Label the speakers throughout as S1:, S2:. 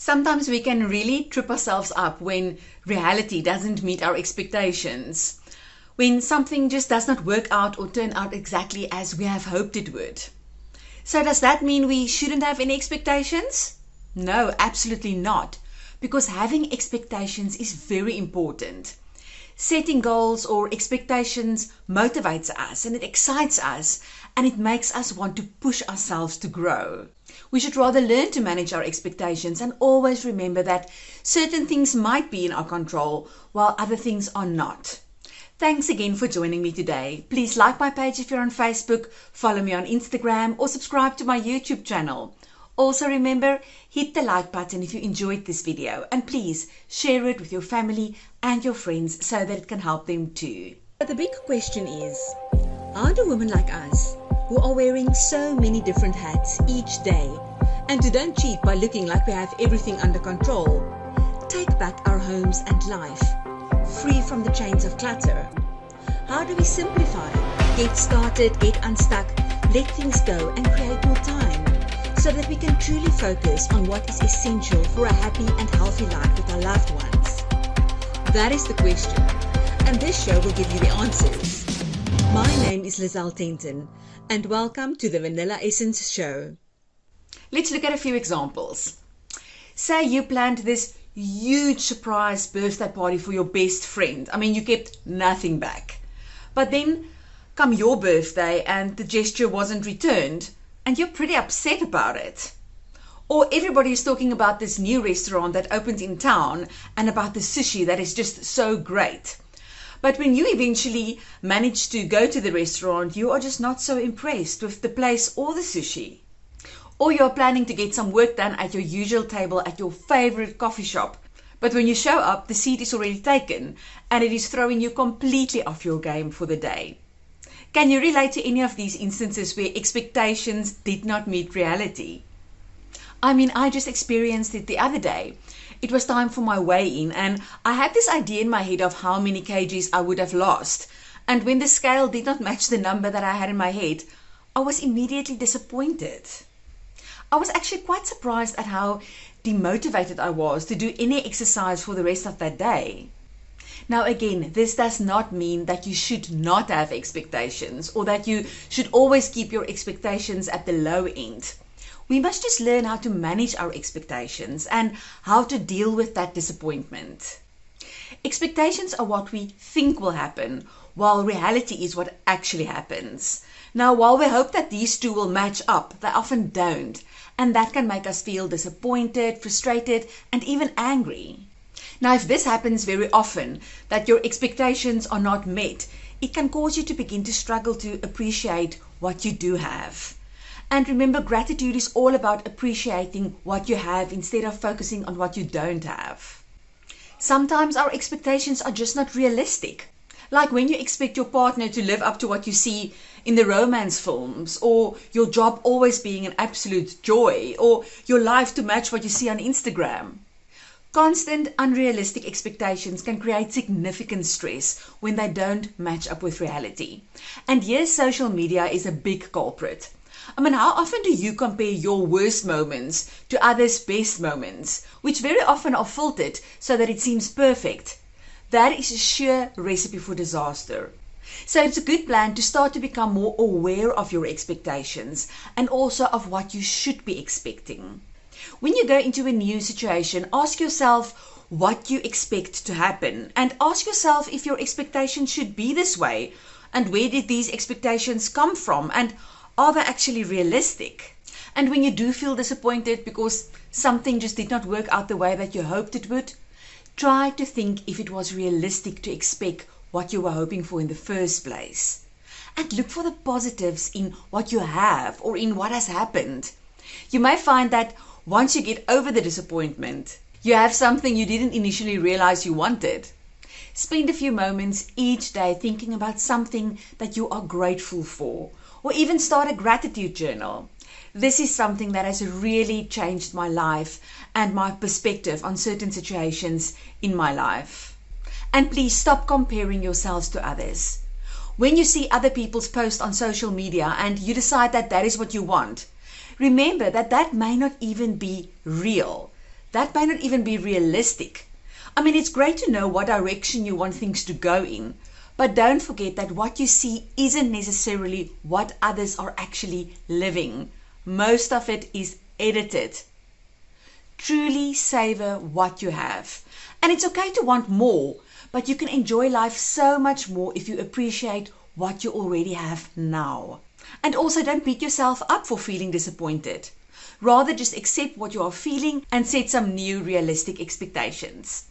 S1: Sometimes we can really trip ourselves up when reality doesn't meet our expectations, when something just does not work out or turn out exactly as we have hoped it would. So does that mean we shouldn't have any expectations? No, absolutely not, because having expectations is very important. Setting goals or expectations motivates us and it excites us and it makes us want to push ourselves to grow. We should rather learn to manage our expectations and always remember that certain things might be in our control while other things are not. Thanks again for joining me today. Please like my page if you're on Facebook, follow me on Instagram, or subscribe to my YouTube channel. Also remember, hit the like button if you enjoyed this video, and please share it with your family and your friends so that it can help them too. But the big question is, how do women like us, who are wearing so many different hats each day, and who don't cheat by looking like we have everything under control, take back our homes and life, free from the chains of clutter? How do we simplify, get started, get unstuck, let things go and create more time, so that we can truly focus on what is essential for a happy and healthy life with our loved ones? That is the question, and this show will give you the answers. My name is Lizelle Tenton, and welcome to the Vanilla Essence Show. Let's look at a few examples. Say you planned this huge surprise birthday party for your best friend. You kept nothing back. But then come your birthday and the gesture wasn't returned, and you're pretty upset about it. Or everybody is talking about this new restaurant that opened in town and about the sushi that is just so great. But when you eventually manage to go to the restaurant, you are just not so impressed with the place or the sushi. Or you're planning to get some work done at your usual table at your favorite coffee shop. But when you show up, the seat is already taken and it is throwing you completely off your game for the day. Can you relate to any of these instances where expectations did not meet reality? I just experienced it the other day. It was time for my weigh-in and I had this idea in my head of how many kgs I would have lost. And when the scale did not match the number that I had in my head, I was immediately disappointed. I was actually quite surprised at how demotivated I was to do any exercise for the rest of that day. Now again, this does not mean that you should not have expectations or that you should always keep your expectations at the low end. We must just learn how to manage our expectations and how to deal with that disappointment. Expectations are what we think will happen, while reality is what actually happens. Now, while we hope that these two will match up, they often don't, and that can make us feel disappointed, frustrated, and even angry. Now, if this happens very often, that your expectations are not met, it can cause you to begin to struggle to appreciate what you do have. And remember, gratitude is all about appreciating what you have instead of focusing on what you don't have. Sometimes our expectations are just not realistic. Like when you expect your partner to live up to what you see in the romance films, or your job always being an absolute joy, or your life to match what you see on Instagram. Constant unrealistic expectations can create significant stress when they don't match up with reality. And yes, social media is a big culprit. How often do you compare your worst moments to others' best moments, which very often are filtered so that it seems perfect? That is a sheer recipe for disaster. So it's a good plan to start to become more aware of your expectations and also of what you should be expecting. When you go into a new situation, ask yourself what you expect to happen and ask yourself if your expectations should be this way and where did these expectations come from and are they actually realistic? And when you do feel disappointed because something just did not work out the way that you hoped it would, try to think if it was realistic to expect what you were hoping for in the first place. And look for the positives in what you have or in what has happened. You may find that once you get over the disappointment, you have something you didn't initially realize you wanted. Spend a few moments each day thinking about something that you are grateful for, or even start a gratitude journal. This is something that has really changed my life and my perspective on certain situations in my life. And please stop comparing yourselves to others. When you see other people's posts on social media and you decide that that is what you want, remember that that may not even be real. that may not even be realistic. I mean, it's great to know what direction you want things to go in, but don't forget that what you see isn't necessarily what others are actually living. Most of it is edited. Truly savor what you have. And it's okay to want more, but you can enjoy life so much more if you appreciate what you already have now. And also, don't beat yourself up for feeling disappointed. Rather, just accept what you are feeling and set some new realistic expectations.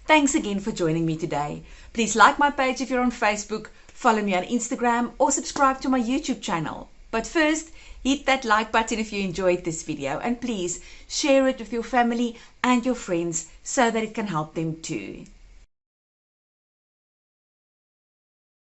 S1: Thanks again for joining me today. Please like my page if you're on Facebook, follow me on Instagram, or subscribe to my YouTube channel. But first, hit that like button if you enjoyed this video, and please share it with your family and your friends so that it can help them too.